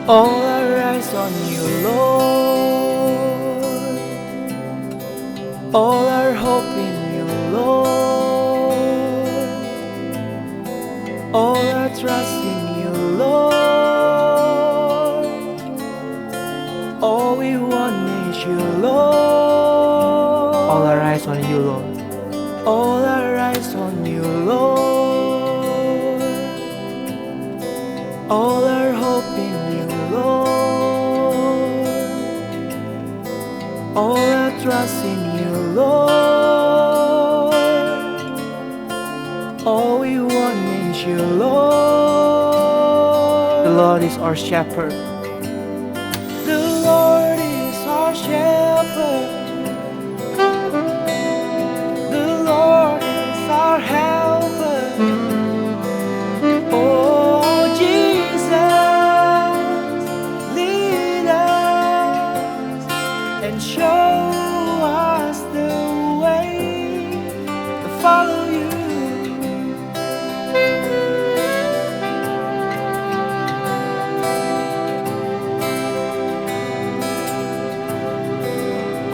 All our eyes on you, Lord. All our hope in you, Lord. All our trust in you, Lord. All we want is you, Lord. All our eyes on you, Lord. All our eyes on you, Lord. All our hope in you, Lord. All our trust in you, Lord. All we want is you, Lord. The Lord is our shepherd. The Lord is our shepherd. The Lord is our helper. Oh, Jesus, lead us and show us the way to follow you.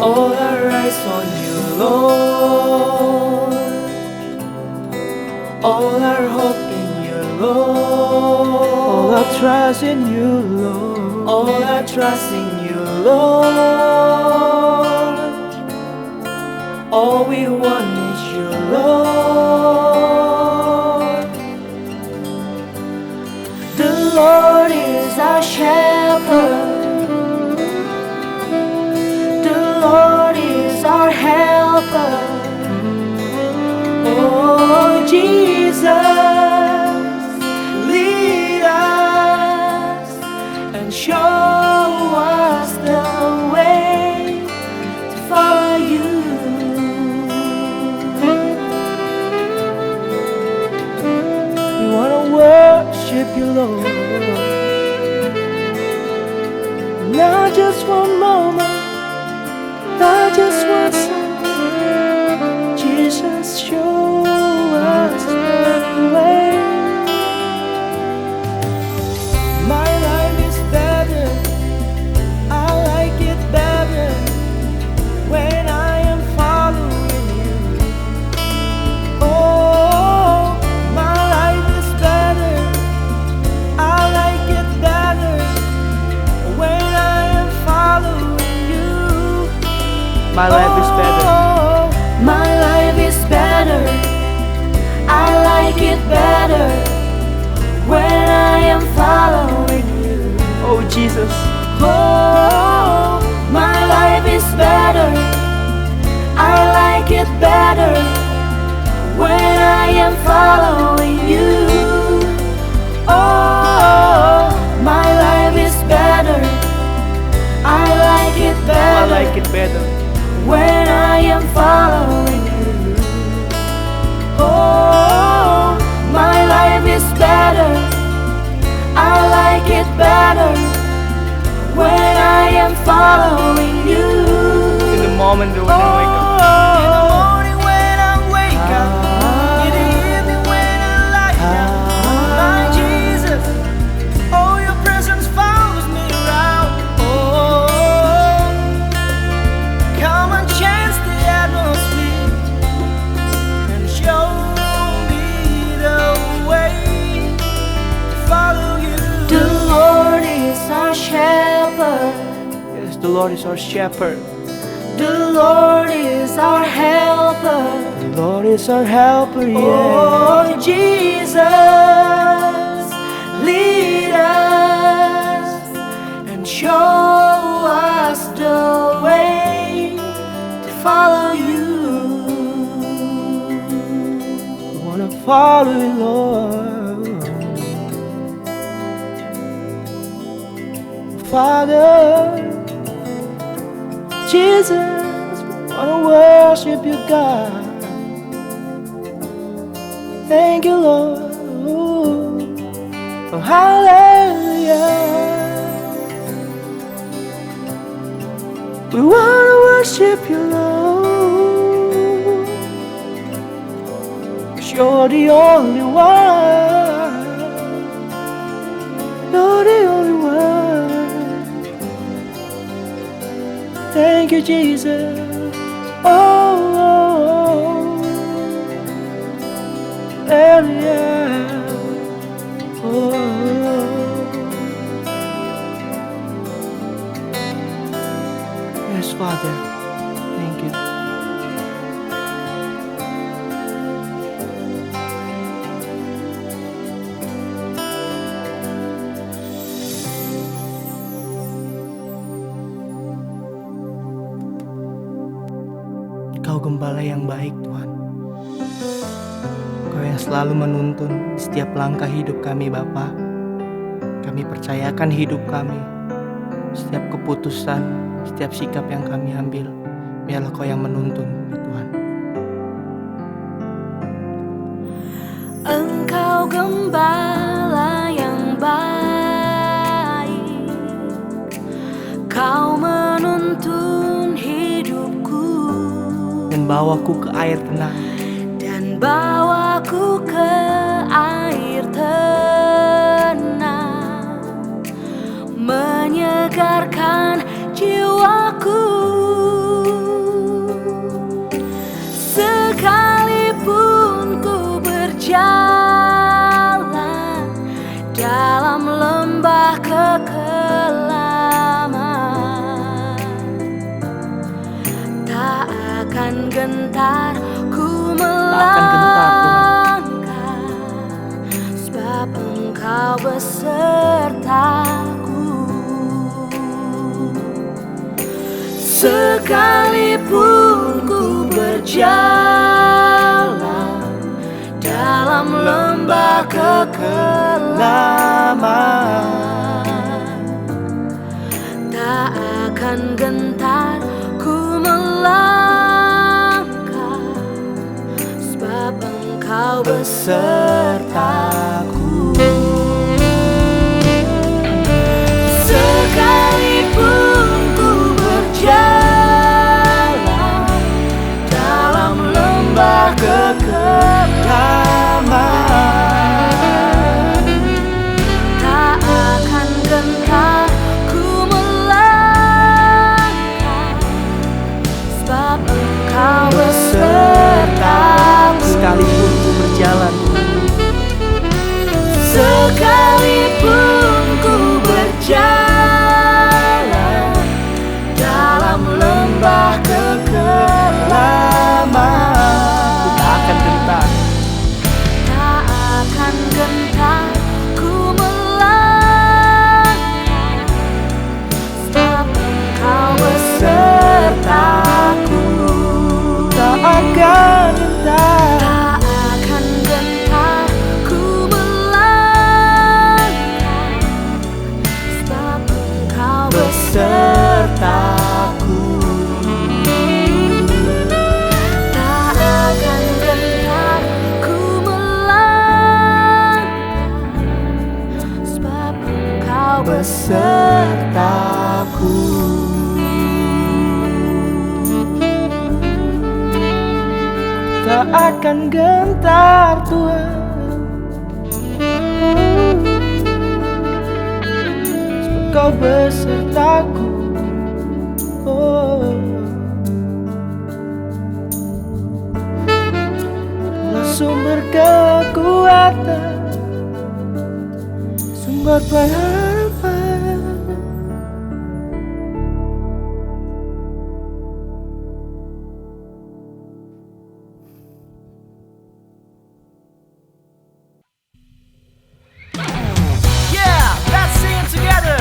All our eyes on you, Lord. All our hope in you, Lord. All our trust in you, Lord. All our trust in you, Lord. All we want is you, Lord. The Lord is our shepherd. The Lord is our helper. Oh, Jesus, lead us and show us the way to follow you. We want to worship you, Lord. Not just one moment, not just one second. Jesus, show us the way. My life is better, I like it better when I am following you. Oh, my life is better, I like it better when I am following you. My life is better. My life is better, I like it better when I am following you. Oh, Jesus. Oh, my life is better, I like it better when I am following you. Oh, my life is better, I like it I better like it better. when I am following you. Oh, my life is better, I like it better when I am following you. In the moment when I wake up. In the morning when I wake up, in the evening when I lie down, my Jesus, oh, your presence follows me around. Oh, come and change the atmosphere and show me the way to follow you. The Lord is our shepherd. Yes, the Lord is our shepherd. The Lord is our helper. The Lord is our helper, yeah. Oh, Jesus, lead us and show us the way to follow you. We want to follow you, Lord. Father, Jesus, we want to worship you, God. Thank you, Lord. Oh, hallelujah. We want to worship you, Lord. 'Cause you're the only one. You're the only one. Thank you, Jesus. Oh, hallelujah. Oh, yes, Father. Thank you. Kau gembala yang baik, Tuhan. Kau yang selalu menuntun setiap langkah hidup kami, Bapa. Kami percayakan hidup kami, setiap keputusan, setiap sikap yang kami ambil, biarlah Kau yang menuntun, Tuhan. Engkau gembala yang baik, Kau menuntun hidupku Dan bawaku ke air tenang, dan bawaku ke air tenang, menyegarkan jiwaku. Sekalipun ku berjalan dalam lembah kekelaman, tak akan gentar ku melangkah, sebab Engkau besertaku. Sekalipun ku berjalan dalam lembah kekelaman, tak akan gentar ku melangkah, sebab Engkau besertaku. Sekalipun ku berjalan dalam lembah kekelaman, tak akan gentar ku melangkah, sebab Engkau besertaku. sekalipun ku berjalan, Sekalipun ku berjalan dalam lembah kekelaman, tak akan gentar, tak akan gentar ku melangkah, sebab Engkau besertaku. tak akan gentar, Tak akan gentar ku melangkah, sebab Engkau besertaku. Tak akan gentar ku melangkah, sebab Engkau besertaku. tak akan gentar, Tuhan. Sebab Kau besertaku. Oh, Kaulah sumber kekuatan, sumber pengharapan. Yeah, let's sing it together.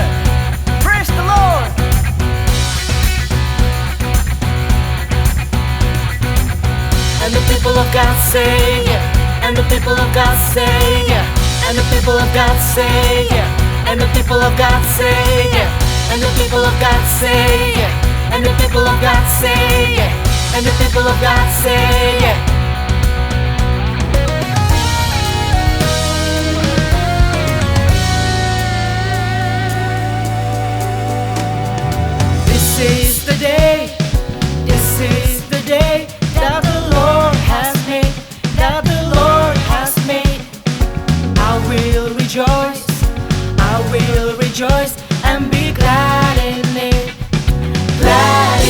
Praise the Lord. And the people of God say, yeah. And the people of God say, yeah. And the people of God say, yeah. And the people of God say, yeah. And the people of God say, yeah. And the people of God say, yeah. And the people of God say, yeah. This is the day, this is the day that the Lord has made, that the Lord has made. I will rejoice and be glad in it, glad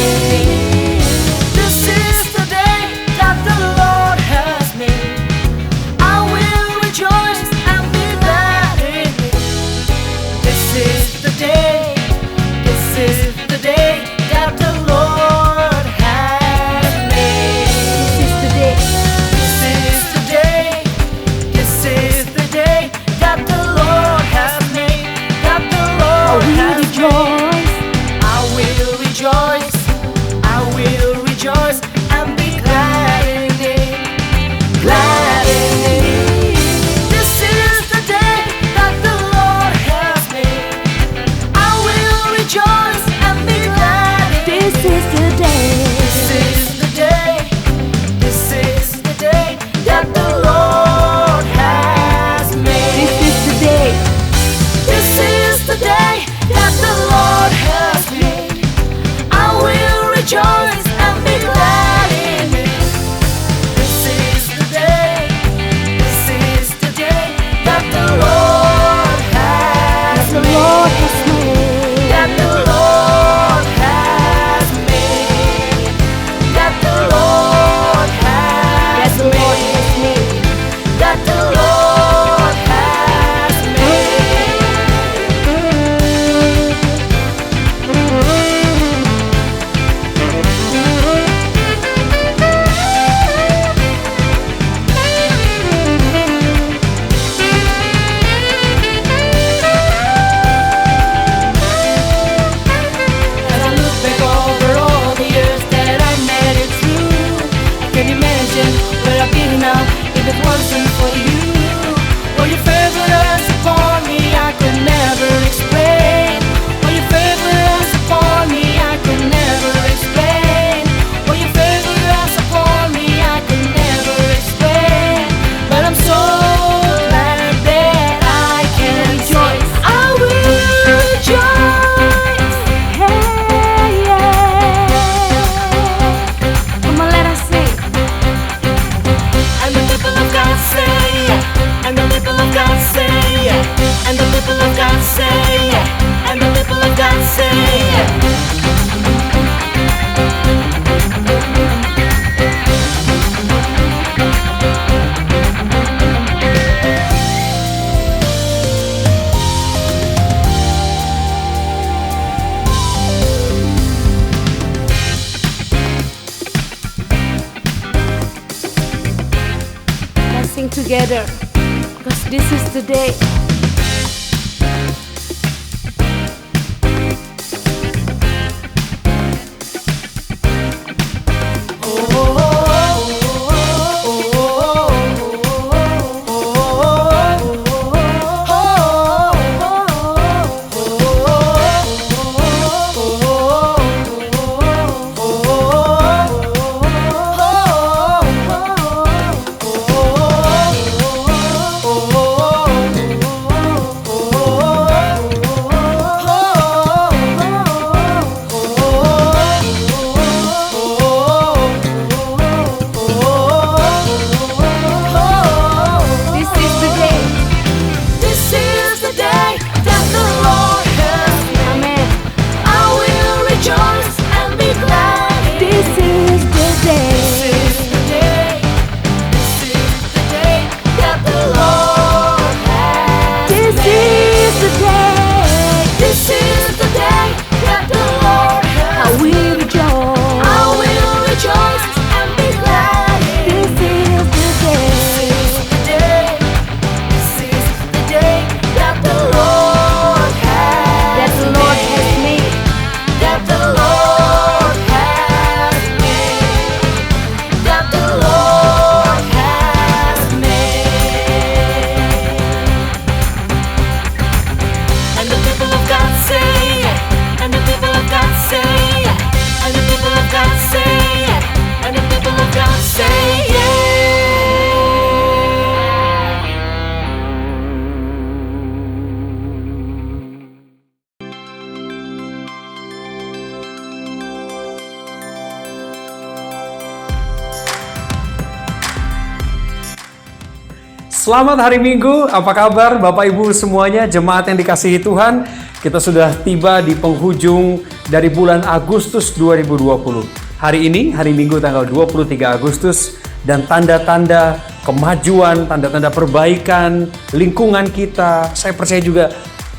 together, because this is the day. Selamat hari Minggu, apa kabar Bapak Ibu semuanya, jemaat yang dikasihi Tuhan. Kita sudah tiba di penghujung dari bulan Agustus 2020. Hari ini, hari Minggu tanggal 23 Agustus, dan tanda-tanda kemajuan, tanda-tanda perbaikan lingkungan kita, saya percaya juga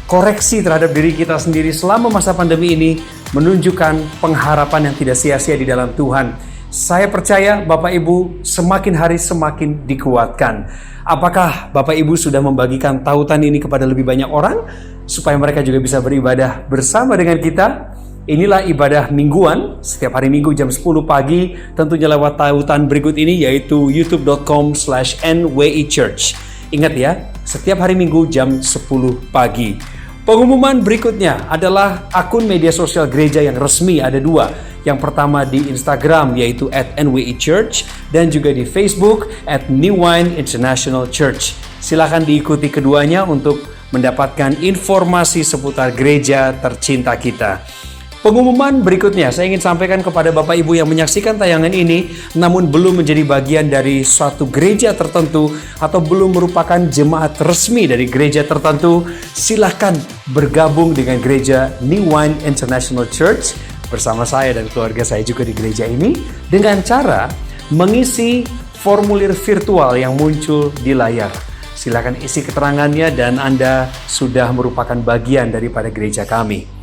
koreksi terhadap diri kita sendiri selama masa pandemi ini menunjukkan pengharapan yang tidak sia-sia di dalam Tuhan. Saya percaya Bapak Ibu semakin hari semakin dikuatkan. Apakah Bapak Ibu sudah membagikan tautan ini kepada lebih banyak orang supaya mereka juga bisa beribadah bersama dengan kita? Inilah ibadah mingguan setiap hari Minggu jam 10 pagi, tentunya lewat tautan berikut ini yaitu youtube.com/NWI-Church. Ingat ya, setiap hari Minggu jam 10 pagi. Pengumuman berikutnya adalah akun media sosial gereja yang resmi, ada dua. Yang pertama di Instagram yaitu @NWI-Church dan juga di Facebook @New Wine International Church. Silakan diikuti keduanya untuk mendapatkan informasi seputar gereja tercinta kita. Pengumuman berikutnya saya ingin sampaikan kepada Bapak Ibu yang menyaksikan tayangan ini namun belum menjadi bagian dari suatu gereja tertentu atau belum merupakan jemaat resmi dari gereja tertentu, silahkan bergabung dengan gereja New Wine International Church bersama saya dan keluarga saya juga di gereja ini dengan cara mengisi formulir virtual yang muncul di layar. Silakan isi keterangannya dan Anda sudah merupakan bagian daripada gereja kami.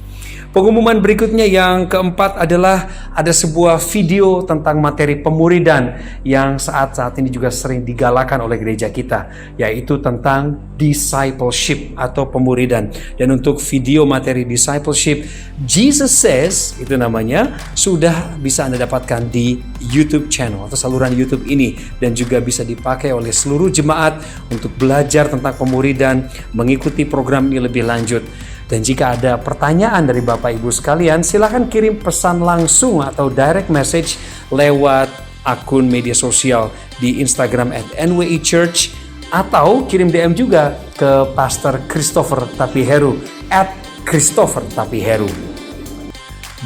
Pengumuman berikutnya yang keempat adalah ada sebuah video tentang materi pemuridan yang saat ini juga sering digalakan oleh gereja kita, yaitu tentang discipleship atau pemuridan. Dan untuk video materi discipleship, Jesus Says, itu namanya, sudah bisa Anda dapatkan di YouTube channel atau saluran YouTube ini dan juga bisa dipakai oleh seluruh jemaat untuk belajar tentang pemuridan, mengikuti program ini lebih lanjut. Dan jika ada pertanyaan dari Bapak Ibu sekalian, silakan kirim pesan langsung atau direct message lewat akun media sosial di Instagram @NWI-Church atau kirim DM juga ke Pastor Christopher Tapiheru @Christopher Tapiheru.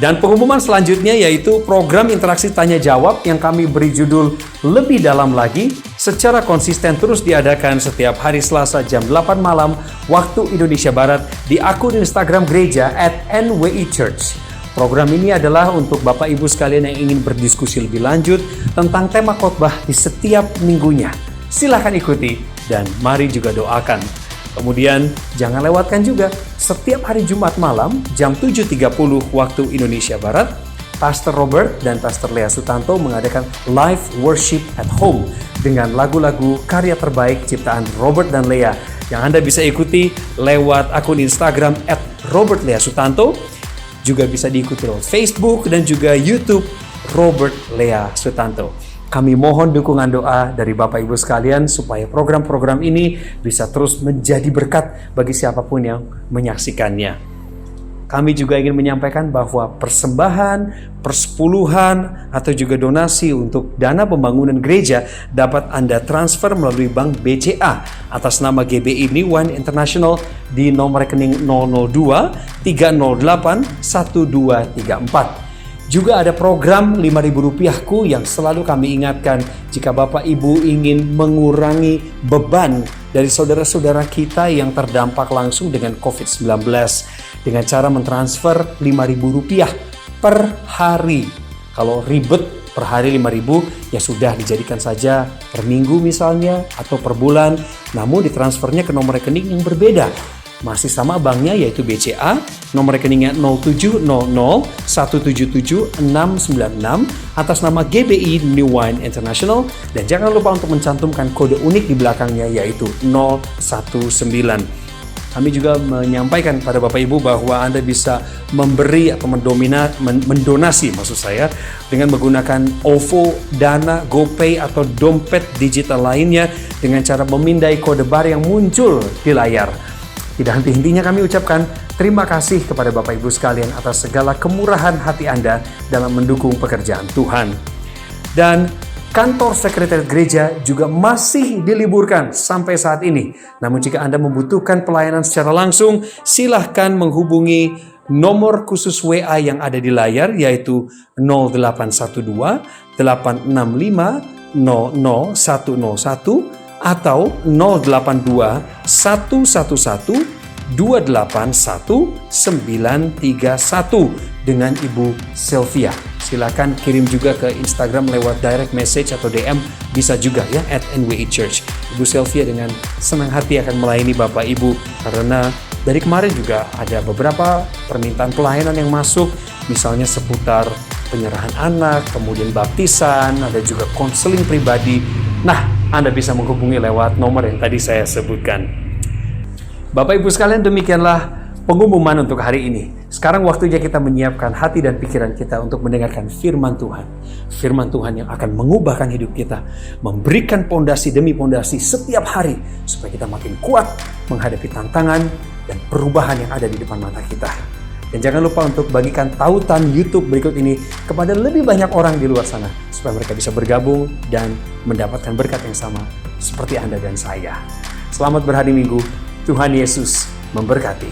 Dan pengumuman selanjutnya yaitu program interaksi tanya jawab yang kami beri judul Lebih Dalam Lagi secara konsisten terus diadakan setiap hari Selasa jam 8 malam waktu Indonesia Barat di akun Instagram gereja @NWI-Church. Program ini adalah untuk Bapak Ibu sekalian yang ingin berdiskusi lebih lanjut tentang tema khotbah di setiap minggunya. Silahkan ikuti dan mari juga doakan. Kemudian jangan lewatkan juga setiap hari Jumat malam jam 7.30 waktu Indonesia Barat Pastor Robert dan Pastor Lea Sutanto mengadakan live worship at home dengan lagu-lagu karya terbaik ciptaan Robert dan Lea yang Anda bisa ikuti lewat akun Instagram @RobertLeaSutanto, juga bisa diikuti lewat Facebook dan juga YouTube Robert Lea Sutanto. Kami mohon dukungan doa dari Bapak Ibu sekalian supaya program-program ini bisa terus menjadi berkat bagi siapapun yang menyaksikannya. Kami juga ingin menyampaikan bahwa persembahan, persepuluhan, atau juga donasi untuk dana pembangunan gereja dapat Anda transfer melalui Bank BCA atas nama GBI New Wine International di nomor rekening 002 308 1234. Juga ada program Rp5.000ku yang selalu kami ingatkan jika Bapak Ibu ingin mengurangi beban dari saudara-saudara kita yang terdampak langsung dengan COVID-19 dengan cara mentransfer Rp5.000 per hari. Kalau ribet per hari 5.000 ya sudah dijadikan saja per minggu misalnya atau per bulan, namun ditransfernya ke nomor rekening yang berbeda. Masih sama banknya yaitu BCA, nomor rekeningnya 0700177696 atas nama GBI New Wine International, dan jangan lupa untuk mencantumkan kode unik di belakangnya yaitu 019. Kami juga menyampaikan pada Bapak Ibu bahwa Anda bisa memberi atau mendonasi maksud saya dengan menggunakan OVO, Dana, GoPay atau dompet digital lainnya dengan cara memindai kode bar yang muncul di layar. Tidak henti-hentinya kami ucapkan terima kasih kepada Bapak Ibu sekalian atas segala kemurahan hati Anda dalam mendukung pekerjaan Tuhan. Dan kantor sekretariat gereja juga masih diliburkan sampai saat ini. Namun jika Anda membutuhkan pelayanan secara langsung, silahkan menghubungi nomor khusus WA yang ada di layar yaitu 0812 865 00101 atau 082 111 281 931 dengan Ibu Sylvia. Silakan kirim juga ke Instagram lewat direct message atau DM bisa juga ya @NWI Church. Ibu Sylvia dengan senang hati akan melayani Bapak Ibu karena dari kemarin juga ada beberapa permintaan pelayanan yang masuk, misalnya seputar penyerahan anak, kemudian baptisan, ada juga konseling pribadi. Nah, Anda bisa menghubungi lewat nomor yang tadi saya sebutkan. Bapak Ibu sekalian, demikianlah pengumuman untuk hari ini. Sekarang waktunya kita menyiapkan hati dan pikiran kita untuk mendengarkan firman Tuhan. Firman Tuhan yang akan mengubahkan hidup kita, memberikan pondasi demi pondasi setiap hari supaya kita makin kuat menghadapi tantangan dan perubahan yang ada di depan mata kita. Dan jangan lupa untuk bagikan tautan YouTube berikut ini kepada lebih banyak orang di luar sana supaya mereka bisa bergabung dan mendapatkan berkat yang sama seperti Anda dan saya. Selamat berhari Minggu. Tuhan Yesus memberkati.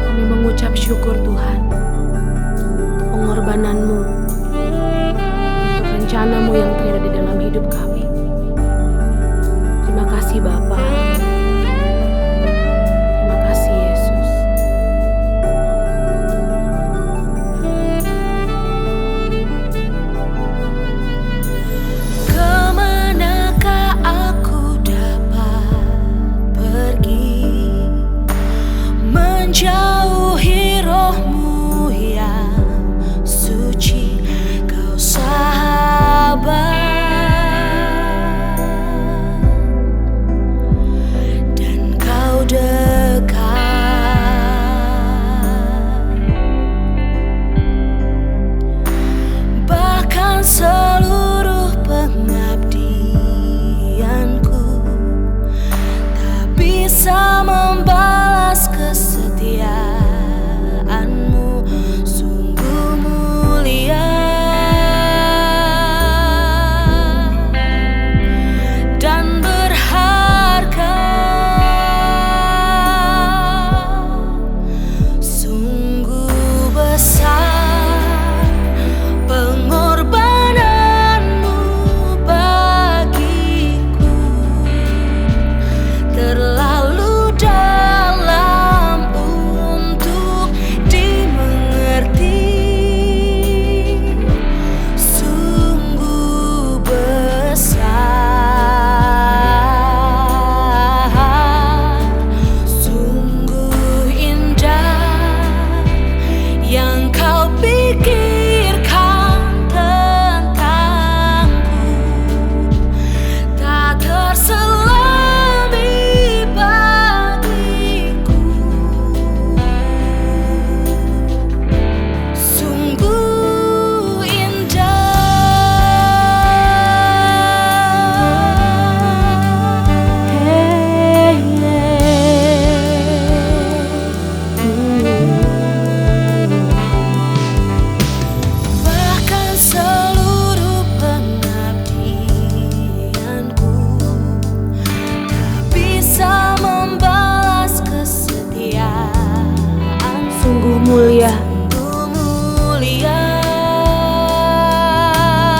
Kami mengucap syukur Tuhan untuk pengorbanan-Mu, untuk rencana-Mu yang terjadi di dalam hidup kami. Terima kasih Bapa. Terima kasih Yesus.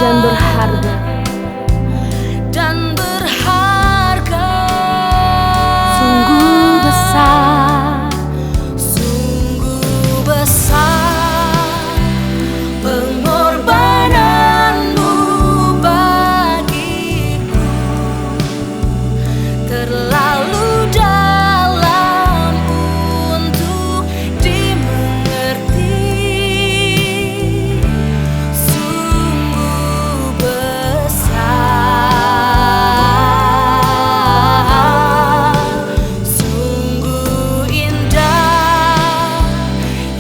dan berharga. dan berharga. Sungguh besar, Sungguh besar pengorbananmu bagiku, terlalu dalam untuk dimengerti. Sungguh besar, sungguh indah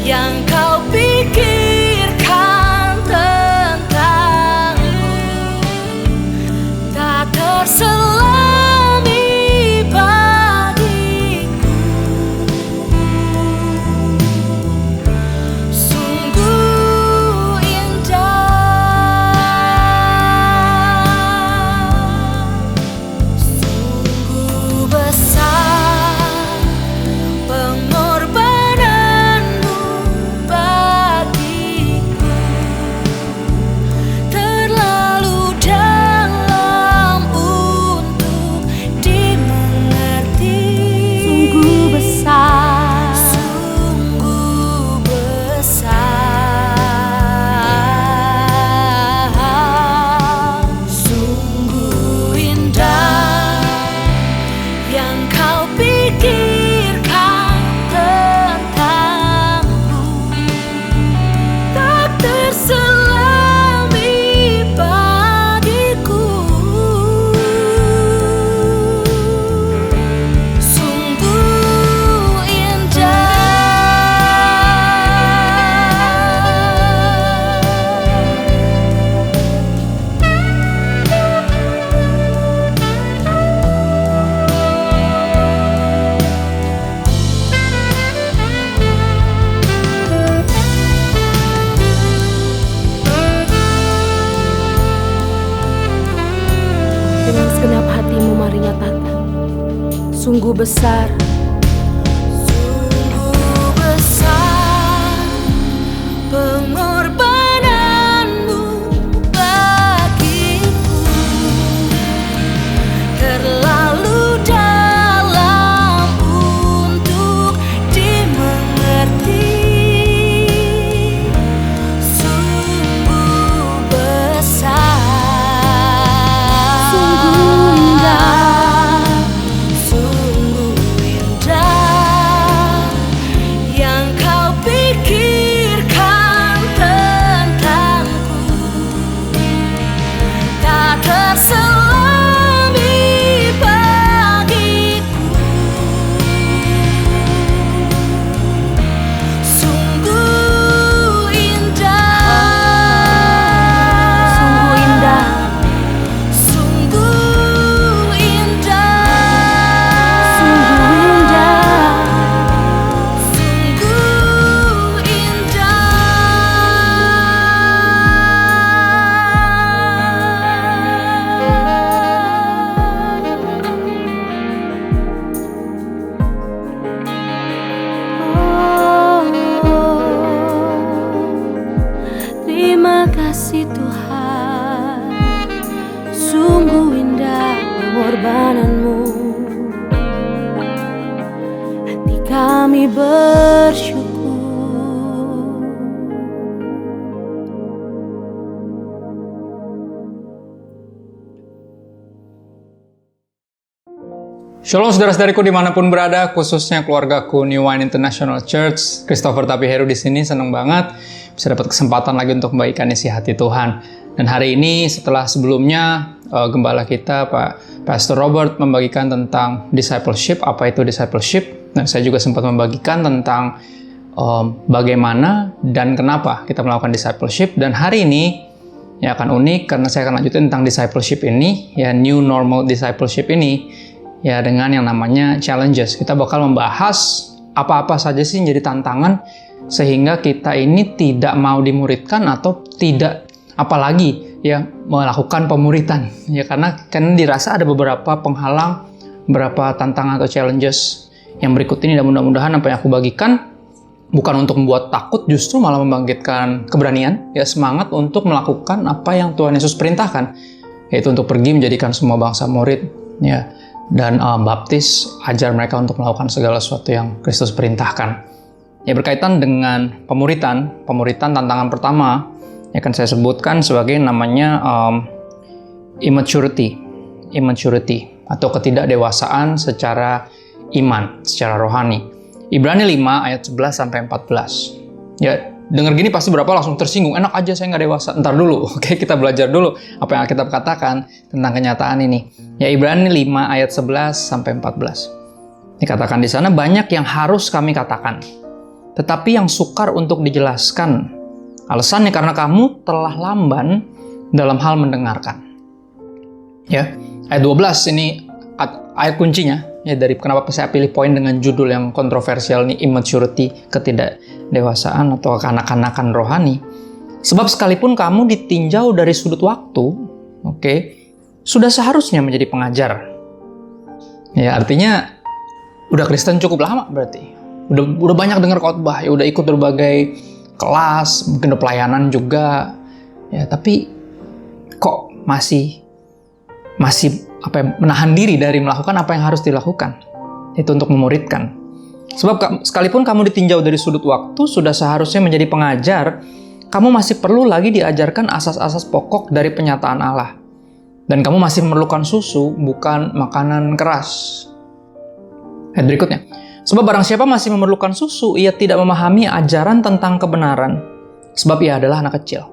yang kau pikirkan tentangku, tak terselami bagiku. Sungguh indah, sungguh besar pengorbananmu bagiku, terlalu dalam untuk dimengerti. sungguh besar, Sungguh besar, sungguh indah yang kau pikirkan tentangku, tak terselami bagiku. Sungguh dengan segenap hatimu mari nyatakan, sungguh besar, Sungguh besar pengorbananmu bagiku, terlalu dalam untuk dimengerti. Sungguh besar, sungguh indah, sungguh indah yang kau pikirkan tentangku, tak terselami bagiku. Sungguh indah, sungguh indah, sungguh indah, sungguh indah, sungguh terima kasih Tuhan, sungguh indah pengorbananmu, hati kami bersyukur. Shalom saudara-saudariku dimanapun berada, khususnya keluargaku New Wine International Church. Christopher Tapiheru di sini, senang banget bisa dapat kesempatan lagi untuk membagikan isi hati Tuhan. Dan hari ini setelah sebelumnya gembala kita Pak Pastor Robert membagikan tentang discipleship, apa itu discipleship, dan saya juga sempat membagikan tentang bagaimana dan kenapa kita melakukan discipleship. Dan hari ini ya akan unik karena saya akan lanjutin tentang discipleship ini, ya new normal discipleship ini, ya dengan yang namanya challenges. Kita bakal membahas apa-apa saja sih yang jadi tantangan sehingga kita ini tidak mau dimuridkan atau tidak, apalagi ya melakukan pemuritan. Ya karena kan dirasa ada beberapa penghalang, beberapa tantangan atau challenges yang berikut ini, dan mudah-mudahan apa yang aku bagikan bukan untuk membuat takut, justru malah membangkitkan keberanian, ya semangat untuk melakukan apa yang Tuhan Yesus perintahkan, yaitu untuk pergi menjadikan semua bangsa murid, ya, dan baptis, ajar mereka untuk melakukan segala sesuatu yang Kristus perintahkan. Ya, berkaitan dengan pemuritan tantangan pertama yang akan saya sebutkan sebagai namanya immaturity atau ketidakdewasaan secara iman, secara rohani. Ibrani 5 ayat 11 sampai 14. Ya, dengar gini pasti berapa langsung tersinggung. Enak aja saya nggak dewasa. Ntar dulu, oke, kita belajar dulu apa yang Alkitab katakan tentang kenyataan ini. Ya, Ibrani 5 ayat 11 sampai 14. Dikatakan di sana, banyak yang harus kami katakan, tetapi yang sukar untuk dijelaskan. Alasannya karena kamu telah lamban dalam hal mendengarkan. Ya, ayat 12 ini ayat kuncinya. Ya, dari kenapa saya pilih poin dengan judul yang kontroversial ini, immaturity, ketidakdewasaan atau kekanak-kanakan rohani. Sebab sekalipun kamu ditinjau dari sudut waktu, sudah seharusnya menjadi pengajar. Ya, artinya udah Kristen cukup lama berarti. Udah banyak dengar khotbah, ya udah ikut berbagai kelas, mungkin udah pelayanan juga. Ya, tapi kok masih menahan diri dari melakukan apa yang harus dilakukan, itu untuk memuridkan. Sebab sekalipun kamu ditinjau dari sudut waktu, sudah seharusnya menjadi pengajar, kamu masih perlu lagi diajarkan asas-asas pokok dari penyataan Allah. Dan kamu masih memerlukan susu, bukan makanan keras. Ayat berikutnya. Sebab barang siapa masih memerlukan susu, ia tidak memahami ajaran tentang kebenaran, sebab ia adalah anak kecil.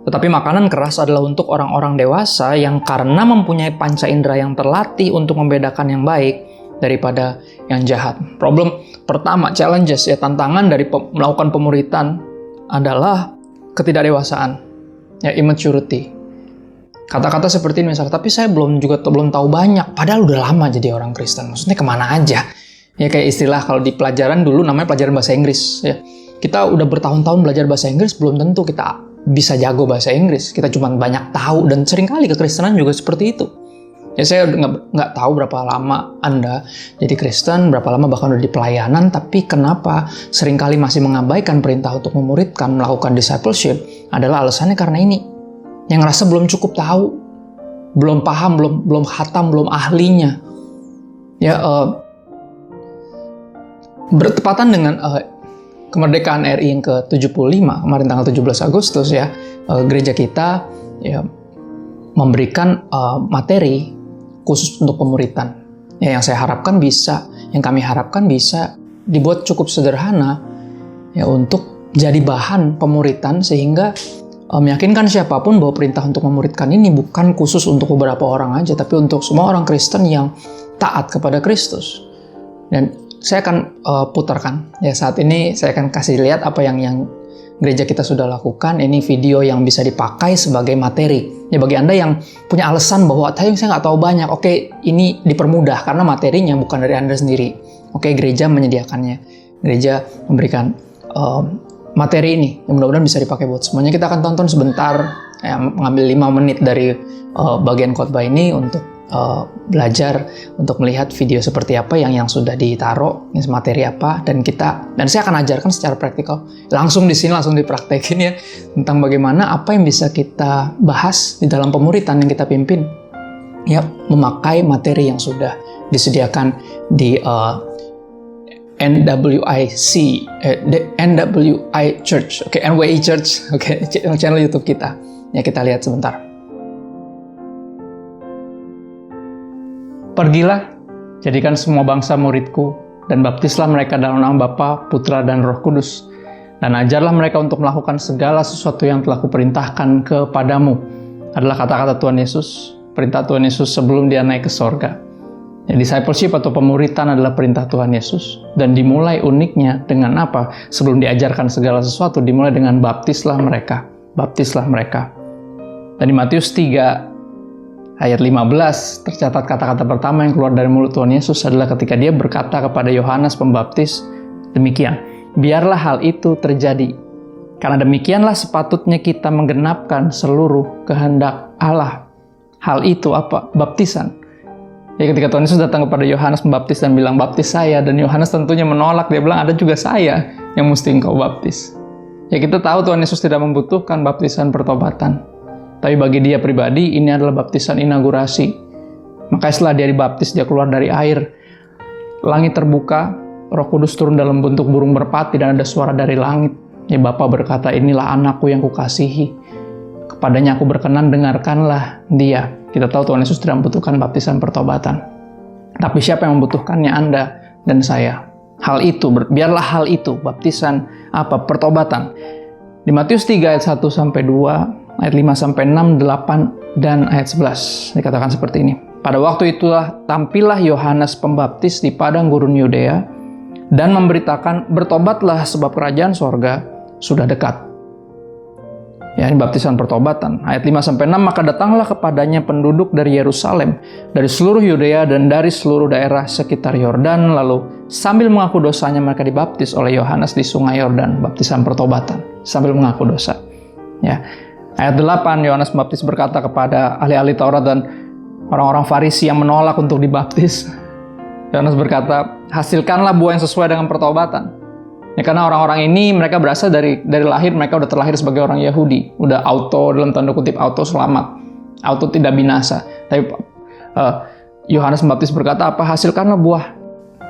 Tetapi makanan keras adalah untuk orang-orang dewasa yang karena mempunyai panca indera yang terlatih untuk membedakan yang baik daripada yang jahat. Problem pertama, challenges, ya tantangan dari melakukan pemuritan adalah ketidakdewasaan, ya immaturity. Kata-kata seperti ini misalnya, tapi saya belum tahu banyak, padahal udah lama jadi orang Kristen. Maksudnya kemana aja? Ya kayak istilah kalau di pelajaran dulu namanya pelajaran bahasa Inggris. Ya, kita udah bertahun-tahun belajar bahasa Inggris, belum tentu kita bisa jago bahasa Inggris. Kita cuma banyak tahu, dan seringkali kekristenan juga seperti itu. Ya, saya nggak tahu berapa lama Anda jadi Kristen, berapa lama bahkan udah di pelayanan, tapi kenapa seringkali masih mengabaikan perintah untuk memuridkan, melakukan discipleship, adalah alasannya karena ini. Yang ngerasa belum cukup tahu, belum paham, belum khatam, belum ahlinya. Ya, bertepatan dengan kemerdekaan RI yang ke-75, kemarin tanggal 17 Agustus ya, gereja kita ya memberikan materi khusus untuk pemuritan. Ya, yang kami harapkan bisa dibuat cukup sederhana ya untuk jadi bahan pemuritan, sehingga meyakinkan siapapun bahwa perintah untuk memuridkan ini bukan khusus untuk beberapa orang aja, tapi untuk semua orang Kristen yang taat kepada Kristus. Dan saya akan putarkan ya, saat ini saya akan kasih lihat apa yang gereja kita sudah lakukan. Ini video yang bisa dipakai sebagai materi ya bagi Anda yang punya alasan bahwa saya nggak tahu banyak. Oke, ini dipermudah karena materinya bukan dari Anda sendiri. Oke, gereja menyediakannya, gereja memberikan materi ini yang mudah-mudahan bisa dipakai buat semuanya. Kita akan tonton sebentar ya, mengambil 5 menit dari bagian khotbah ini untuk belajar, untuk melihat video seperti apa yang sudah ditaruh, materi apa, dan saya akan ajarkan secara praktikal langsung di sini, langsung dipraktekin ya, tentang bagaimana apa yang bisa kita bahas di dalam pemuritan yang kita pimpin ya, memakai materi yang sudah disediakan di NWI Church, NWI Church, channel YouTube kita. Ya, kita lihat sebentar. Pergilah, jadikan semua bangsa muridku, dan baptislah mereka dalam nama Bapa, Putra, dan Roh Kudus. Dan ajarlah mereka untuk melakukan segala sesuatu yang telah kuperintahkan kepadamu. Adalah kata-kata Tuhan Yesus, perintah Tuhan Yesus sebelum dia naik ke sorga. Ya, discipleship atau pemuritan adalah perintah Tuhan Yesus. Dan dimulai uniknya dengan apa? Sebelum diajarkan segala sesuatu, dimulai dengan baptislah mereka. Baptislah mereka. Dan di Matius 3, ayat 15, tercatat kata-kata pertama yang keluar dari mulut Tuhan Yesus adalah ketika dia berkata kepada Yohanes Pembaptis, demikian, biarlah hal itu terjadi. Karena demikianlah sepatutnya kita menggenapkan seluruh kehendak Allah. Hal itu apa? Baptisan. Ya ketika Tuhan Yesus datang kepada Yohanes Pembaptis dan bilang, baptis saya, dan Yohanes tentunya menolak, dia bilang, ada juga saya yang mesti engkau baptis. Ya kita tahu Tuhan Yesus tidak membutuhkan baptisan pertobatan. Tapi bagi dia pribadi, ini adalah baptisan inaugurasi. Maka setelah dia dibaptis, dia keluar dari air. Langit terbuka, Roh Kudus turun dalam bentuk burung merpati, dan ada suara dari langit. Ya Bapa berkata, inilah anakku yang kukasihi. Kepadanya aku berkenan, dengarkanlah dia. Kita tahu Tuhan Yesus tidak membutuhkan baptisan pertobatan. Tapi siapa yang membutuhkannya? Anda dan saya. Biarlah hal itu, baptisan pertobatan. Di Matius 3 ayat 1-2, ayat 5-6, 8, dan ayat 11. Dikatakan seperti ini. Pada waktu itulah tampillah Yohanes Pembaptis di padang gurun Yudea dan memberitakan, bertobatlah sebab kerajaan sorga sudah dekat. Ya, ini baptisan pertobatan. Ayat 5-6, maka datanglah kepadanya penduduk dari Yerusalem, dari seluruh Yudea dan dari seluruh daerah sekitar Yordan, lalu sambil mengaku dosanya mereka dibaptis oleh Yohanes di sungai Yordan, baptisan pertobatan, sambil mengaku dosa. Ya. Ayat 8, Yohanes Pembaptis berkata kepada ahli-ahli Taurat dan orang-orang Farisi yang menolak untuk dibaptis. Yohanes berkata, hasilkanlah buah yang sesuai dengan pertobatan. Ya, karena orang-orang ini mereka berasal dari lahir, mereka udah terlahir sebagai orang Yahudi, udah dalam tanda kutip auto selamat, auto tidak binasa. Tapi Yohanes Pembaptis berkata apa? Hasilkanlah buah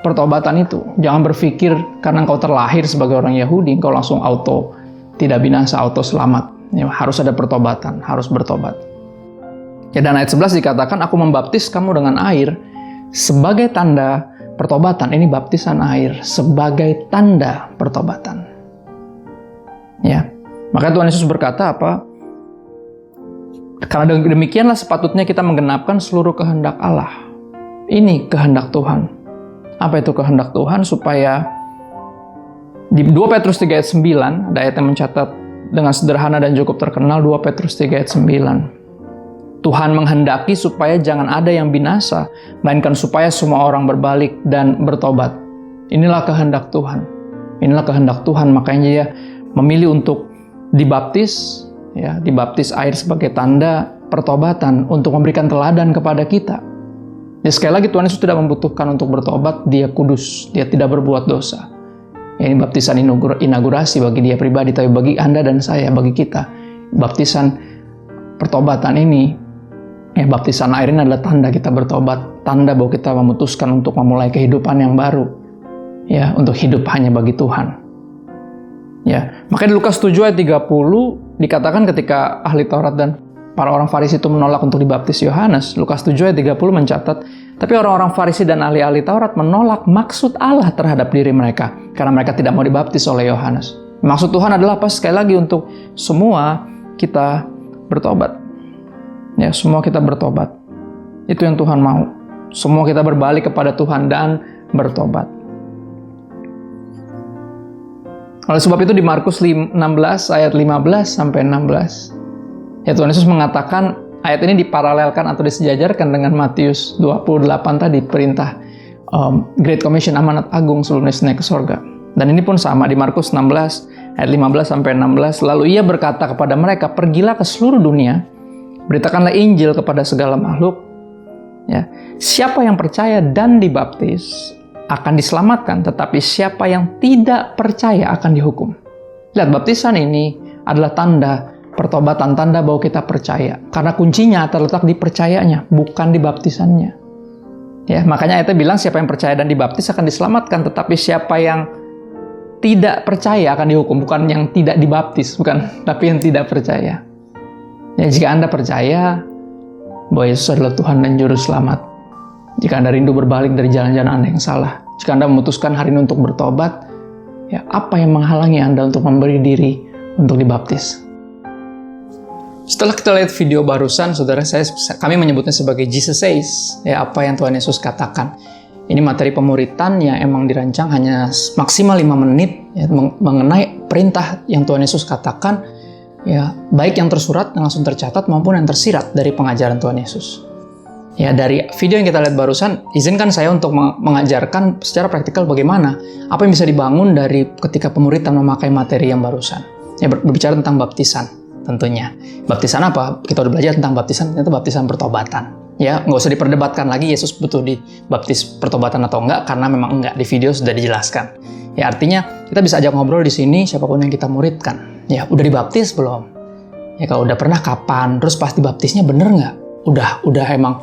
pertobatan itu. Jangan berpikir karena engkau terlahir sebagai orang Yahudi, engkau langsung auto tidak binasa, auto selamat. Ya, harus ada pertobatan, harus bertobat. Ya, dan ayat 11 dikatakan, aku membaptis kamu dengan air sebagai tanda pertobatan. Ini baptisan air sebagai tanda pertobatan. Ya. Maka Tuhan Yesus berkata apa? Karena demikianlah sepatutnya kita menggenapkan seluruh kehendak Allah. Ini kehendak Tuhan. Apa itu kehendak Tuhan? Supaya di 2 Petrus 3 ayat 9, ada ayat yang mencatat dengan sederhana dan cukup terkenal, 2 Petrus 3 ayat 9. Tuhan menghendaki supaya jangan ada yang binasa, melainkan supaya semua orang berbalik dan bertobat. Inilah kehendak Tuhan. Inilah kehendak Tuhan, makanya dia memilih untuk dibaptis, ya, dibaptis air sebagai tanda pertobatan untuk memberikan teladan kepada kita. Ya, sekali lagi Tuhan Yesus tidak membutuhkan untuk bertobat, dia kudus, dia tidak berbuat dosa. Ya, ini baptisan inaugurasi bagi dia pribadi, tapi bagi Anda dan saya, bagi kita, baptisan pertobatan ini, ya, baptisan air ini adalah tanda kita bertobat, tanda bahwa kita memutuskan untuk memulai kehidupan yang baru, ya, untuk hidup hanya bagi Tuhan. Ya, makanya di Lukas 7 ayat 30 dikatakan ketika ahli Taurat dan para orang Farisi itu menolak untuk dibaptis Yohanes, Lukas 7 ayat 30 mencatat, tapi orang-orang Farisi dan ahli-ahli Taurat menolak maksud Allah terhadap diri mereka karena mereka tidak mau dibaptis oleh Yohanes. Maksud Tuhan adalah apa? Sekali lagi untuk semua kita bertobat. Ya, semua kita bertobat. Itu yang Tuhan mau. Semua kita berbalik kepada Tuhan dan bertobat. Oleh sebab itu di Markus 16 ayat 15-16, ya, Tuhan Yesus mengatakan, ayat ini diparalelkan atau disejajarkan dengan Matius 28 tadi, perintah Great Commission, amanat agung sebelum Yesus naik ke sorga. Dan ini pun sama di Markus 16 ayat 15-16, lalu ia berkata kepada mereka, pergilah ke seluruh dunia, beritakanlah Injil kepada segala makhluk. Ya. Siapa yang percaya dan dibaptis akan diselamatkan, tetapi siapa yang tidak percaya akan dihukum. Lihat, baptisan ini adalah tanda pertobatan, tanda bahwa kita percaya. Karena kuncinya terletak di percayanya, bukan di baptisannya. Ya, makanya ayatnya bilang siapa yang percaya dan dibaptis akan diselamatkan, tetapi siapa yang tidak percaya akan dihukum. Bukan yang tidak dibaptis, bukan, tapi yang tidak percaya. Ya, jika Anda percaya bahwa Yesus adalah Tuhan dan Juru Selamat, jika Anda rindu berbalik dari jalan-jalan Anda yang salah, jika Anda memutuskan hari ini untuk bertobat, ya, apa yang menghalangi Anda untuk memberi diri untuk dibaptis? Setelah kita lihat video barusan, saudara, kami menyebutnya sebagai Jesus Says, ya, apa yang Tuhan Yesus katakan. Ini materi pemuritan yang emang dirancang hanya maksimal 5 menit, ya, mengenai perintah yang Tuhan Yesus katakan, ya, baik yang tersurat, yang langsung tercatat, maupun yang tersirat dari pengajaran Tuhan Yesus. Ya, dari video yang kita lihat barusan, izinkan saya untuk mengajarkan secara praktikal bagaimana, apa yang bisa dibangun dari ketika pemuritan memakai materi yang barusan. Ya, berbicara tentang baptisan tentunya. Baptisan apa? Kita udah belajar tentang baptisan, itu baptisan pertobatan. Ya, nggak usah diperdebatkan lagi Yesus butuh dibaptis pertobatan atau enggak, karena memang enggak, di video sudah dijelaskan. Ya, artinya kita bisa ajak ngobrol di sini siapapun yang kita muridkan. Ya, udah dibaptis belum? Ya, kalau udah pernah kapan? Terus pas dibaptisnya bener nggak? Udah emang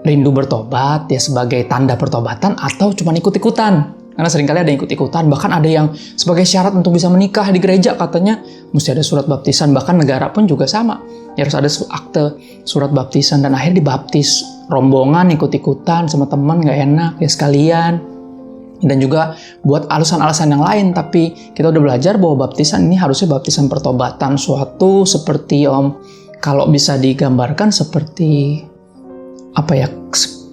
rindu bertobat ya sebagai tanda pertobatan, atau cuma ikut-ikutan? Karena seringkali ada yang ikut-ikutan, bahkan ada yang sebagai syarat untuk bisa menikah di gereja katanya mesti ada surat baptisan, bahkan negara pun juga sama. Ya, harus ada akte surat baptisan, dan akhirnya dibaptis rombongan, ikut-ikutan sama teman, nggak enak ya sekalian. Dan juga buat alasan-alasan yang lain, tapi kita udah belajar bahwa baptisan ini harusnya baptisan pertobatan, suatu seperti kalau bisa digambarkan seperti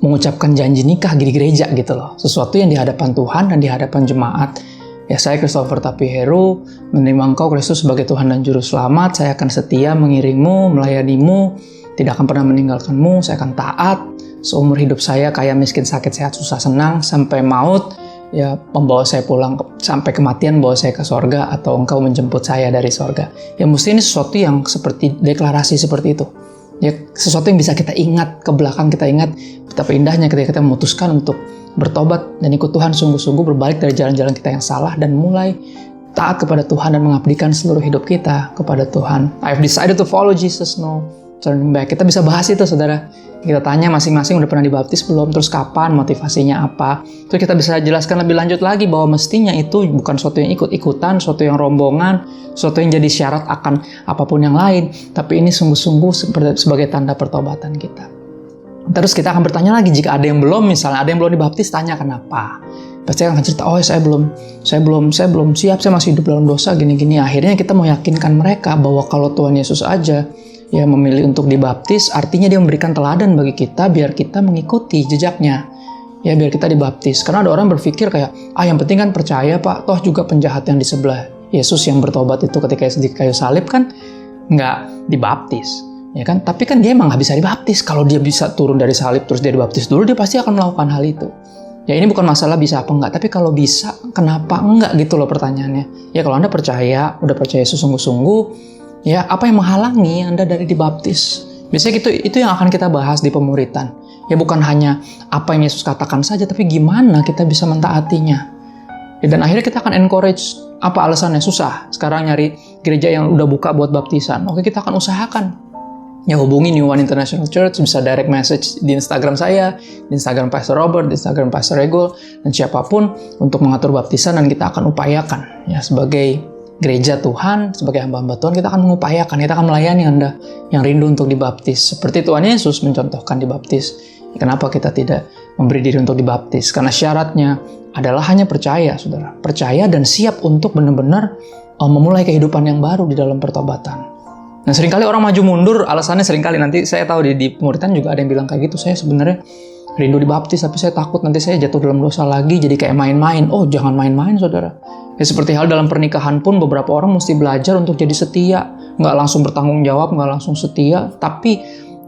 mengucapkan janji nikah di gereja gitu loh. Sesuatu yang di hadapan Tuhan dan di hadapan jemaat. Ya, saya Christopher Tapi Heru menerima Engkau Kristus sebagai Tuhan dan Juru Selamat. Saya akan setia mengiringmu, melayanimu, tidak akan pernah meninggalkanmu. Saya akan taat seumur hidup saya, kaya miskin sakit sehat susah senang sampai maut. Ya, membawa saya pulang sampai kematian, bawa saya ke sorga, atau Engkau menjemput saya dari sorga. Ya, mesti ini sesuatu yang seperti deklarasi seperti itu. Ya, sesuatu yang bisa kita ingat ke belakang, kita ingat betapa indahnya ketika kita memutuskan untuk bertobat dan ikut Tuhan sungguh-sungguh, berbalik dari jalan-jalan kita yang salah dan mulai taat kepada Tuhan dan mengabdikan seluruh hidup kita kepada Tuhan. I've decided to follow Jesus, no turning back. Kita bisa bahas itu, saudara. Kita tanya masing-masing udah pernah dibaptis belum, terus kapan, motivasinya apa. Terus kita bisa jelaskan lebih lanjut lagi bahwa mestinya itu bukan sesuatu yang ikut-ikutan, sesuatu yang rombongan, sesuatu yang jadi syarat akan apapun yang lain, tapi ini sungguh-sungguh sebagai tanda pertobatan kita. Terus kita akan bertanya lagi, jika ada yang belum, misalnya ada yang belum dibaptis, tanya kenapa. Pasti akan cerita, saya belum siap, saya masih hidup dalam dosa, gini-gini. Akhirnya kita mau yakinkan mereka bahwa kalau Tuhan Yesus aja ya memilih untuk dibaptis, artinya dia memberikan teladan bagi kita biar kita mengikuti jejaknya. Ya, biar kita dibaptis. Karena ada orang berpikir kayak, yang penting kan percaya Pak, toh juga penjahat yang di sebelah Yesus yang bertobat itu ketika di kayu salib kan nggak dibaptis. Ya kan? Tapi kan dia emang nggak bisa dibaptis. Kalau dia bisa turun dari salib terus dia dibaptis dulu, dia pasti akan melakukan hal itu. Ya, ini bukan masalah bisa apa enggak, tapi kalau bisa, kenapa enggak gitu loh pertanyaannya. Ya, kalau Anda percaya, udah percaya Yesus sungguh-sungguh, ya apa yang menghalangi Anda dari dibaptis? Biasanya itu yang akan kita bahas di pemuritan. Ya, bukan hanya apa yang Yesus katakan saja, tapi gimana kita bisa mentaatinya. Ya, dan akhirnya kita akan encourage, apa alasannya? Susah sekarang nyari gereja yang udah buka buat baptisan. Oke, kita akan usahakan. Ya, hubungi New One International Church, bisa direct message di Instagram saya, di Instagram Pastor Robert, di Instagram Pastor Regul, dan siapapun untuk mengatur baptisan, dan kita akan upayakan. Ya, sebagai gereja Tuhan, sebagai hamba-hamba Tuhan, kita akan mengupayakan, kita akan melayani Anda yang rindu untuk dibaptis. Seperti Tuhan Yesus mencontohkan dibaptis. Ya, kenapa kita tidak memberi diri untuk dibaptis? Karena syaratnya adalah hanya percaya, saudara. Percaya dan siap untuk benar-benar memulai kehidupan yang baru di dalam pertobatan. Nah, seringkali orang maju mundur, alasannya seringkali, nanti saya tahu di pemuritan juga ada yang bilang kayak gitu, saya sebenarnya rindu dibaptis, tapi saya takut nanti saya jatuh dalam dosa lagi, jadi kayak main-main. Oh, jangan main-main, saudara. Ya, seperti hal dalam pernikahan pun, beberapa orang mesti belajar untuk jadi setia. Nggak langsung bertanggung jawab, nggak langsung setia, tapi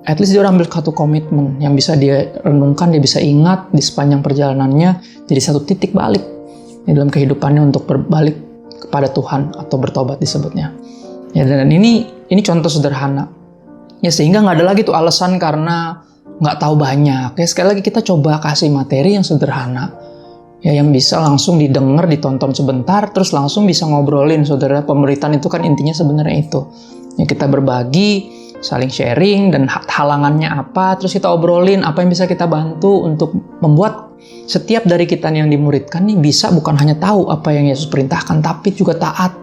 at least dia udah ambil satu komitmen yang bisa dia renungkan, dia bisa ingat di sepanjang perjalanannya, jadi satu titik balik di dalam kehidupannya untuk berbalik kepada Tuhan atau bertobat disebutnya. Ya, dan ini contoh sederhana. Ya, sehingga nggak ada lagi tuh alasan karena nggak tahu banyak. Ya, sekali lagi kita coba kasih materi yang sederhana. Ya, yang bisa langsung didengar, ditonton sebentar, terus langsung bisa ngobrolin, saudara. Pemuritan itu kan intinya sebenarnya itu. Ya, kita berbagi, saling sharing, dan halangannya apa, terus kita obrolin apa yang bisa kita bantu untuk membuat setiap dari kita yang dimuridkan nih bisa bukan hanya tahu apa yang Yesus perintahkan, tapi juga taat.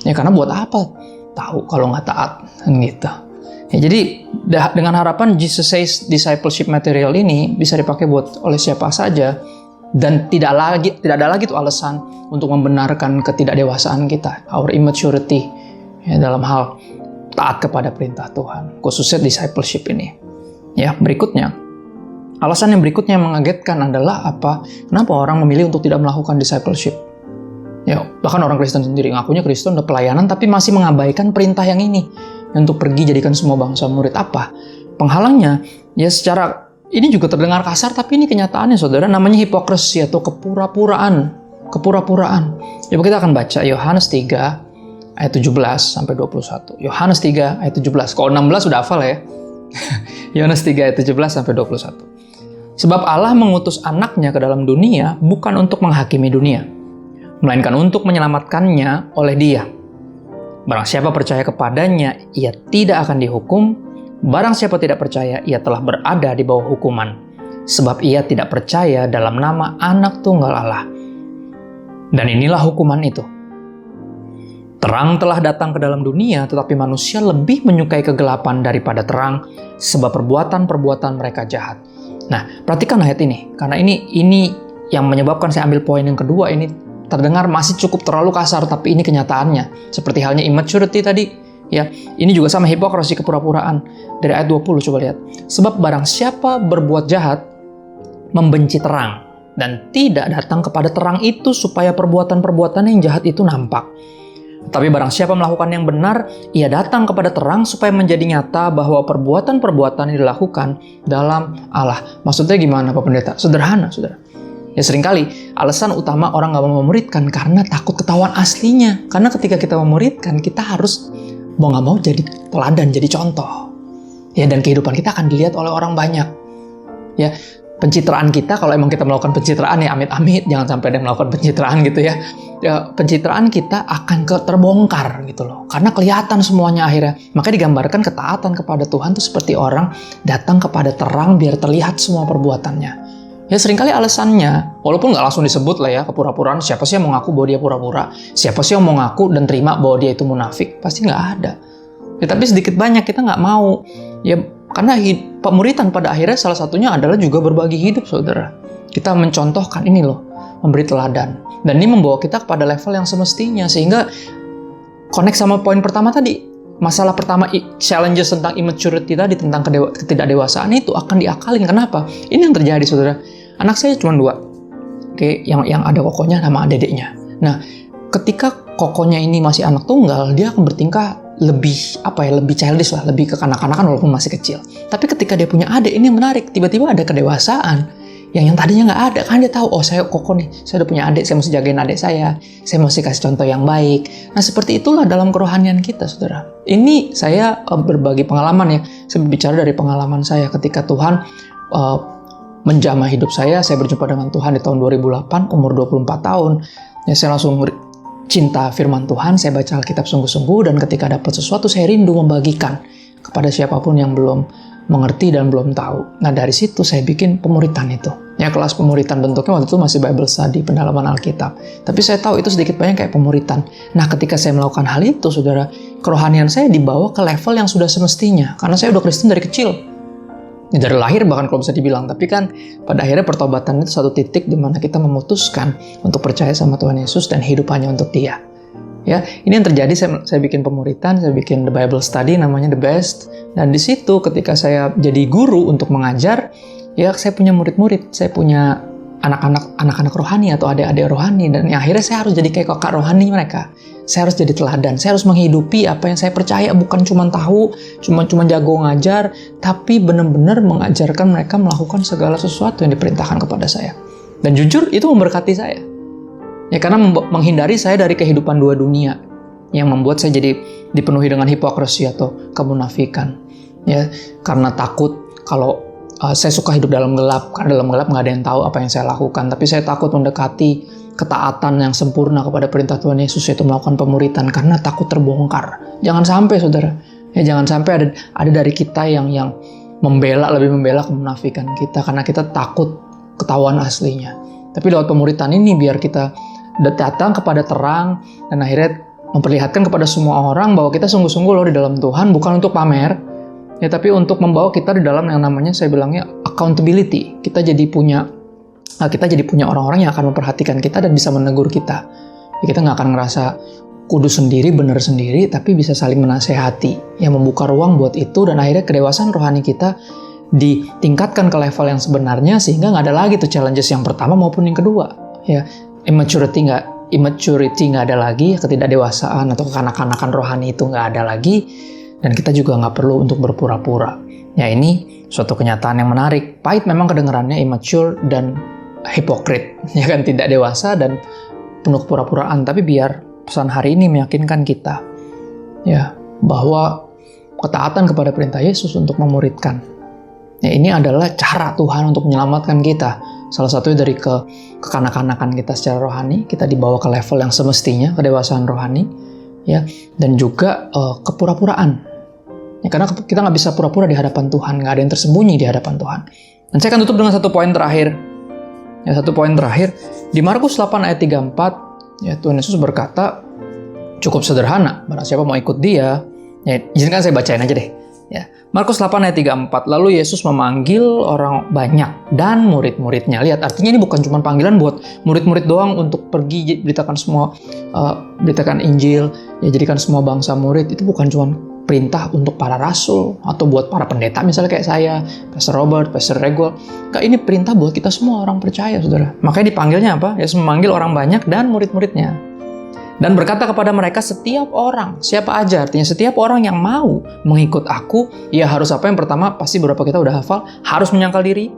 Ya, karena buat apa tahu kalau nggak taat, kan gitu. Ya, jadi dengan harapan Jesus Says Discipleship Material ini bisa dipakai buat oleh siapa saja, dan tidak ada lagi tuh alasan untuk membenarkan ketidakdewasaan kita, our immaturity, ya, dalam hal taat kepada perintah Tuhan, khususnya discipleship ini. Ya, berikutnya, alasan yang berikutnya yang mengagetkan adalah apa? Kenapa orang memilih untuk tidak melakukan discipleship? Ya, bahkan orang Kristen sendiri ngakunya Kristen, udah pelayanan, tapi masih mengabaikan perintah yang ini, untuk pergi jadikan semua bangsa murid. Apa penghalangnya? Ya, secara ini juga terdengar kasar, tapi ini kenyataannya, saudara, namanya hipokrisi atau kepura-puraan. Ya, kita akan baca Yohanes 3 ayat 17 sampai 21. Yohanes 3 ayat 17. Kalau 16 sudah hafal ya. Yohanes 3 ayat 17-21. Sebab Allah mengutus anaknya ke dalam dunia bukan untuk menghakimi dunia, melainkan untuk menyelamatkannya oleh Dia. Barang siapa percaya kepadanya, ia tidak akan dihukum. Barang siapa tidak percaya, ia telah berada di bawah hukuman, sebab ia tidak percaya dalam nama Anak Tunggal Allah. Dan inilah hukuman itu. Terang telah datang ke dalam dunia, tetapi manusia lebih menyukai kegelapan daripada terang, sebab perbuatan-perbuatan mereka jahat. Nah, perhatikan ayat ini, karena ini yang menyebabkan saya ambil poin yang kedua. Ini terdengar masih cukup terlalu kasar, tapi ini kenyataannya. Seperti halnya immaturity tadi, ya. Ini juga sama hipokrisi, kepura-puraan. Dari ayat 20 coba lihat. Sebab barang siapa berbuat jahat, membenci terang, dan tidak datang kepada terang itu supaya perbuatan-perbuatan yang jahat itu nampak. Tapi barang siapa melakukan yang benar, ia datang kepada terang supaya menjadi nyata bahwa perbuatan-perbuatan yang dilakukan dalam Allah. Maksudnya gimana Pak Pendeta? Sederhana, saudara. Ya seringkali alasan utama orang nggak mau memuridkan karena takut ketahuan aslinya. Karena ketika kita memuridkan, kita harus mau nggak mau jadi teladan, jadi contoh. Ya, dan kehidupan kita akan dilihat oleh orang banyak. Ya, pencitraan kita, kalau emang kita melakukan pencitraan, ya amit-amit, jangan sampai ada yang melakukan pencitraan gitu ya. Ya, pencitraan kita akan terbongkar gitu loh. Karena kelihatan semuanya akhirnya. Makanya digambarkan ketaatan kepada Tuhan itu seperti orang datang kepada terang biar terlihat semua perbuatannya. Ya seringkali alasannya, walaupun nggak langsung disebut lah ya, kepura-puraan, siapa sih yang mau ngaku bahwa dia pura-pura? Siapa sih yang mau ngaku dan terima bahwa dia itu munafik? Pasti nggak ada. Ya, tapi sedikit banyak kita nggak mau. Ya, karena pemuritan pada akhirnya salah satunya adalah juga berbagi hidup, saudara. Kita mencontohkan ini loh, memberi teladan. Dan ini membawa kita kepada level yang semestinya, sehingga connect sama poin pertama tadi. Masalah pertama, challenges tentang immaturity tadi, tentang ketidakdewasaan itu akan diakalin. Kenapa? Ini yang terjadi, saudara. Anak saya cuma 2. Oke, yang ada kokonya sama dedeknya. Nah, ketika kokonya ini masih anak tunggal, dia akan bertingkah lebih childish lah, lebih kekanak-kanakan walaupun masih kecil. Tapi ketika dia punya adik, ini yang menarik, tiba-tiba ada kedewasaan yang tadinya nggak ada. Kan dia tahu, oh saya koko nih, saya udah punya adik, saya mesti jagain adik saya mesti kasih contoh yang baik. Nah seperti itulah dalam kerohanian kita, saudara. Ini saya berbagi pengalaman ya, saya berbicara dari pengalaman saya ketika Tuhan menjamah hidup saya berjumpa dengan Tuhan di tahun 2008, umur 24 tahun. Ya saya langsung cinta firman Tuhan, saya baca Alkitab sungguh-sungguh, dan ketika dapat sesuatu saya rindu membagikan kepada siapapun yang belum mengerti dan belum tahu. Nah dari situ saya bikin pemuritan itu. Ya kelas pemuritan bentuknya waktu itu masih Bible study, pendalaman Alkitab. Tapi saya tahu itu sedikit banyak kayak pemuritan. Nah ketika saya melakukan hal itu, saudara, kerohanian saya dibawa ke level yang sudah semestinya. Karena saya udah Kristen dari kecil. Ya, dari lahir bahkan kalau bisa dibilang. Tapi kan pada akhirnya pertobatan itu satu titik di mana kita memutuskan untuk percaya sama Tuhan Yesus dan hidup hanya untuk Dia. Ya, ini yang terjadi. Saya bikin pemuritan, saya bikin the Bible study, namanya The Best. Dan di situ ketika saya jadi guru untuk mengajar, ya saya punya murid-murid, saya punya anak-anak rohani atau adik-adik rohani, dan akhirnya saya harus jadi kayak kakak rohani mereka. Saya harus jadi teladan, saya harus menghidupi apa yang saya percaya, bukan cuma tahu, cuma jago ngajar, tapi benar-benar mengajarkan mereka melakukan segala sesuatu yang diperintahkan kepada saya. Dan jujur itu memberkati saya. Ya karena menghindari saya dari kehidupan dua dunia yang membuat saya jadi dipenuhi dengan hipokrisi atau kemunafikan. Ya, karena takut kalau saya suka hidup dalam gelap, karena dalam gelap nggak ada yang tahu apa yang saya lakukan. Tapi saya takut mendekati ketaatan yang sempurna kepada perintah Tuhan Yesus, yaitu melakukan pemuritan, karena takut terbongkar. Jangan sampai, saudara. Ya jangan sampai ada dari kita yang lebih membela kemunafikan kita, karena kita takut ketahuan aslinya. Tapi lewat pemuritan ini biar kita datang kepada terang dan akhirnya memperlihatkan kepada semua orang bahwa kita sungguh-sungguh loh di dalam Tuhan, bukan untuk pamer, ya tapi untuk membawa kita di dalam yang namanya, saya bilangnya accountability. Kita jadi punya orang-orang yang akan memperhatikan kita dan bisa menegur kita. Ya, kita nggak akan ngerasa kudus sendiri, benar sendiri, tapi bisa saling menasehati, yang membuka ruang buat itu, dan akhirnya kedewasaan rohani kita ditingkatkan ke level yang sebenarnya, sehingga nggak ada lagi tuh challenges yang pertama maupun yang kedua. Ya, immaturity nggak ada lagi, ketidakdewasaan atau kekanak-kanakan rohani itu nggak ada lagi, dan kita juga nggak perlu untuk berpura-pura. Ya ini suatu kenyataan yang menarik. Pahit memang kedengarannya, immature dan hipokrit, ya kan, tidak dewasa dan penuh kepura-puraan. Tapi biar pesan hari ini meyakinkan kita, ya, bahwa ketaatan kepada perintah Yesus untuk memuridkan. Ya, ini adalah cara Tuhan untuk menyelamatkan kita. Salah satunya dari kekanak-kanakan kita secara rohani, kita dibawa ke level yang semestinya, kedewasaan rohani, ya, dan juga kepura-puraan. Ya, karena kita nggak bisa pura-pura di hadapan Tuhan, nggak ada yang tersembunyi di hadapan Tuhan. Dan saya akan tutup dengan satu poin terakhir. Ya, satu poin terakhir di Markus 8 ayat 34, ya, Tuhan Yesus berkata cukup sederhana, barang siapa mau ikut Dia. Ya, izinkan saya bacain aja deh. Ya, Markus 8 ayat 34, lalu Yesus memanggil orang banyak dan murid-muridnya. Lihat, artinya ini bukan cuma panggilan buat murid-murid doang untuk pergi beritakan beritakan Injil, ya, jadikan semua bangsa murid. Itu bukan cuma perintah untuk para rasul atau buat para pendeta misalnya kayak saya, Pastor Robert, Pastor Regol. Ini perintah buat kita semua orang percaya, saudara. Makanya dipanggilnya apa? Yesus memanggil orang banyak dan murid-muridnya. Dan berkata kepada mereka, setiap orang, siapa aja, artinya setiap orang yang mau mengikut aku, ya harus apa? Yang pertama, pasti beberapa kita udah hafal, harus menyangkal diri,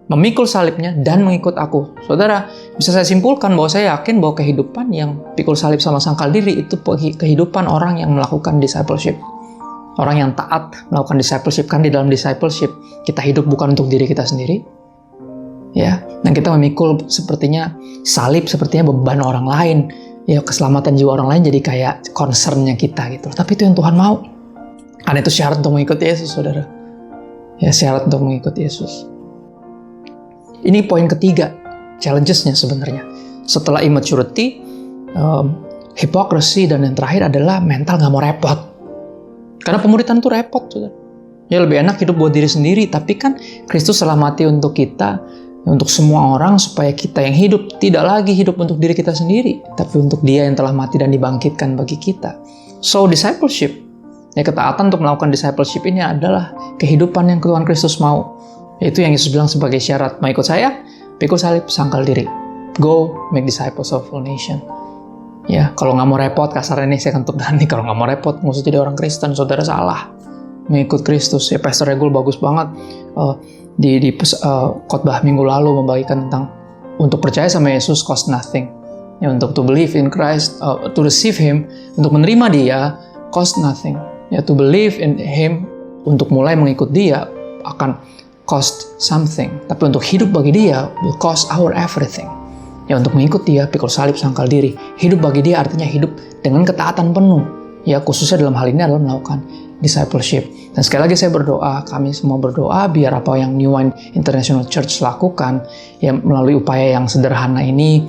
memikul salibnya, dan mengikut aku. Saudara, bisa saya simpulkan bahwa saya yakin bahwa kehidupan yang pikul salib sama sangkal diri itu kehidupan orang yang melakukan discipleship. Orang yang taat melakukan discipleship. Kan di dalam discipleship, kita hidup bukan untuk diri kita sendiri, ya, dan kita memikul sepertinya salib, sepertinya beban orang lain. Ya, keselamatan jiwa orang lain jadi kayak concernnya kita gitu. Tapi itu yang Tuhan mau. Karena itu syarat untuk mengikuti Yesus, saudara. Ya, syarat untuk mengikuti Yesus. Ini poin ketiga, challenges-nya sebenarnya. Setelah immaturity, hypocrisy, dan yang terakhir adalah mental gak mau repot. Karena pemuritan itu repot, saudara. Ya, lebih enak hidup buat diri sendiri. Tapi kan Kristus telah mati untuk kita, untuk semua orang, supaya kita yang hidup tidak lagi hidup untuk diri kita sendiri, tapi untuk Dia yang telah mati dan dibangkitkan bagi kita. So, discipleship, ya, ketaatan untuk melakukan discipleship ini adalah kehidupan yang Tuhan Kristus mau. Yaitu yang Yesus bilang sebagai syarat, mau ikut saya, pikul salib, sangkal diri. Go, make disciples of all nation. Ya, kalau nggak mau repot, kasarnya nih saya kentut nih, kalau nggak mau repot, nggak usah jadi orang Kristen, saudara salah. Mengikut Kristus, ya, Pastor Regul bagus banget. Di khotbah minggu lalu membagikan tentang untuk percaya sama Yesus cost nothing. Ya, untuk to believe in Christ, to receive Him, untuk menerima Dia cost nothing. Ya, to believe in Him, untuk mulai mengikut Dia akan cost something. Tapi untuk hidup bagi Dia will cost our everything. Ya, untuk mengikut Dia, pikul salib, sangkal diri. Hidup bagi Dia artinya hidup dengan ketaatan penuh. Ya, khususnya dalam hal ini adalah melakukan discipleship. Dan sekali lagi saya berdoa, kami semua berdoa biar apa yang New Wine International Church lakukan, ya, melalui upaya yang sederhana ini,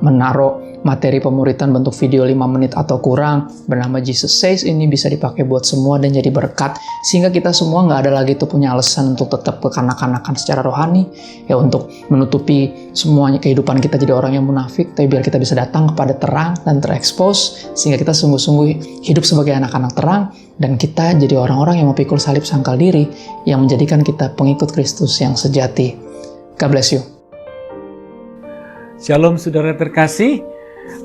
menaruh materi pemuritan bentuk video 5 menit atau kurang bernama Jesus Says, ini bisa dipakai buat semua dan jadi berkat, sehingga kita semua nggak ada lagi tuh punya alasan untuk tetap kekanak-kanakan secara rohani, ya, untuk menutupi semuanya kehidupan kita jadi orang yang munafik, tapi biar kita bisa datang kepada terang dan terekspos, sehingga kita sungguh-sungguh hidup sebagai anak-anak terang, dan kita jadi orang-orang yang memikul salib sangkal diri, yang menjadikan kita pengikut Kristus yang sejati. God bless you. Shalom saudara terkasih,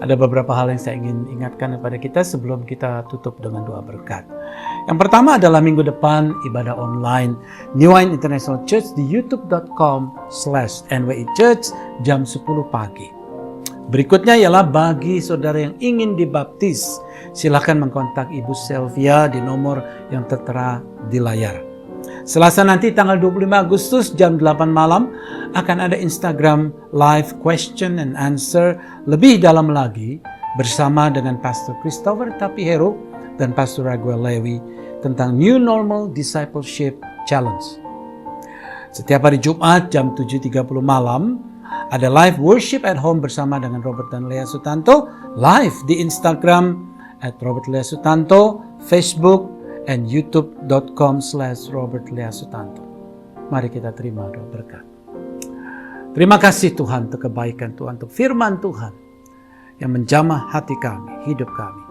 ada beberapa hal yang saya ingin ingatkan kepada kita sebelum kita tutup dengan doa berkat. Yang pertama adalah minggu depan ibadah online New Wine International Church di youtube.com/NWI Church jam 10 pagi. Berikutnya ialah bagi saudara yang ingin dibaptis, silakan mengkontak Ibu Selvia di nomor yang tertera di layar. Selasa nanti tanggal 25 Agustus jam 8 malam akan ada Instagram Live Question and Answer lebih dalam lagi bersama dengan Pastor Christopher Tapihero dan Pastor Raguel Lewi tentang New Normal Discipleship Challenge. Setiap hari Jumat jam 7.30 malam ada live worship at home bersama dengan Robert dan Lea Sutanto, live di Instagram @RobertLeaSutanto, Facebook, and youtube.com/RobertLeaSutanto. Mari kita terima doa berkat. Terima kasih Tuhan untuk kebaikan Tuhan, untuk firman Tuhan yang menjamah hati kami, hidup kami.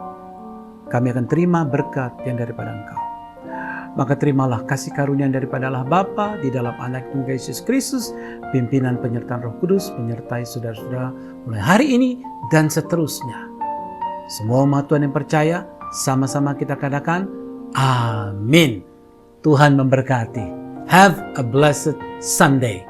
Kami akan terima berkat yang daripada Engkau. Maka terimalah kasih karunia daripada Allah Bapa di dalam Anak Yesus Kristus, pimpinan penyertaan Roh Kudus menyertai saudara-saudara mulai hari ini dan seterusnya. Semua umat Tuhan yang percaya, sama-sama kita katakan, Amin. Tuhan memberkati. Have a blessed Sunday.